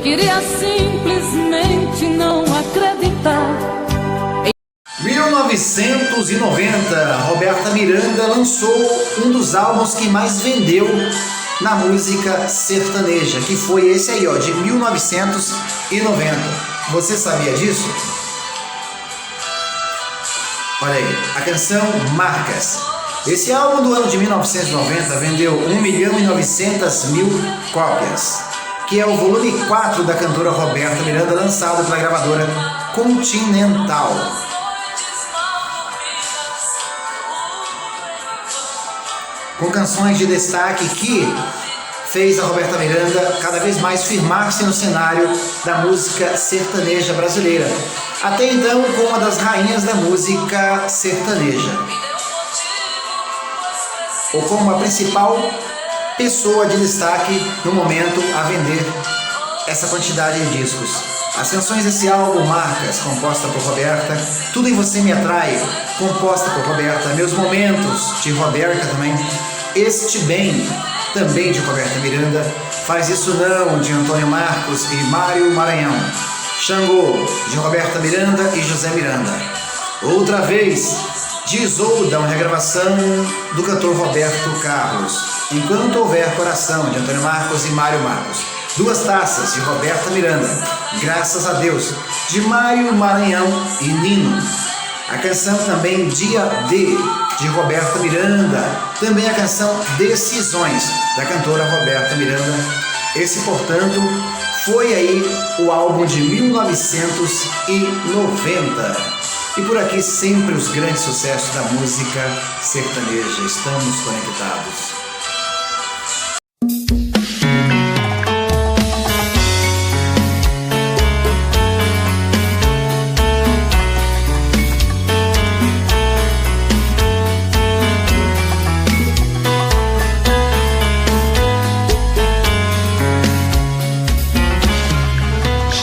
queria simplesmente não acreditar. 1990, Roberta Miranda lançou um dos álbuns que mais vendeu na música sertaneja, que foi esse aí, ó, de 1990. Você sabia disso? Olha aí, a canção Marcas. Esse álbum do ano de 1990 vendeu 1.900.000 cópias, que é o volume 4 da cantora Roberta Miranda, lançado pela gravadora Continental. Com canções de destaque que fez a Roberta Miranda cada vez mais firmar-se no cenário da música sertaneja brasileira, até então como uma das rainhas da música sertaneja, ou como a principal pessoa de destaque no momento a vender essa quantidade de discos. As canções desse álbum, Marcas, composta por Roberta, Tudo em Você Me Atrai, composta por Roberta, Meus Momentos, de Roberta também, Este Bem, também de Roberta Miranda, Faz Isso Não, de Antônio Marcos e Mário Maranhão, Xangô, de Roberta Miranda e José Miranda, Outra Vez, de Isolda, uma regravação do cantor Roberto Carlos, Enquanto Houver Coração, de Antônio Marcos e Mário Marcos, Duas Taças, de Roberta Miranda, Graças a Deus, de Mário Maranhão e Nino. A canção também Dia D, de Roberta Miranda, também a canção Decisões, da cantora Roberta Miranda. Esse, portanto, foi aí o álbum de 1990. E por aqui sempre os grandes sucessos da música sertaneja. Estamos conectados.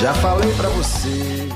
Já falei pra você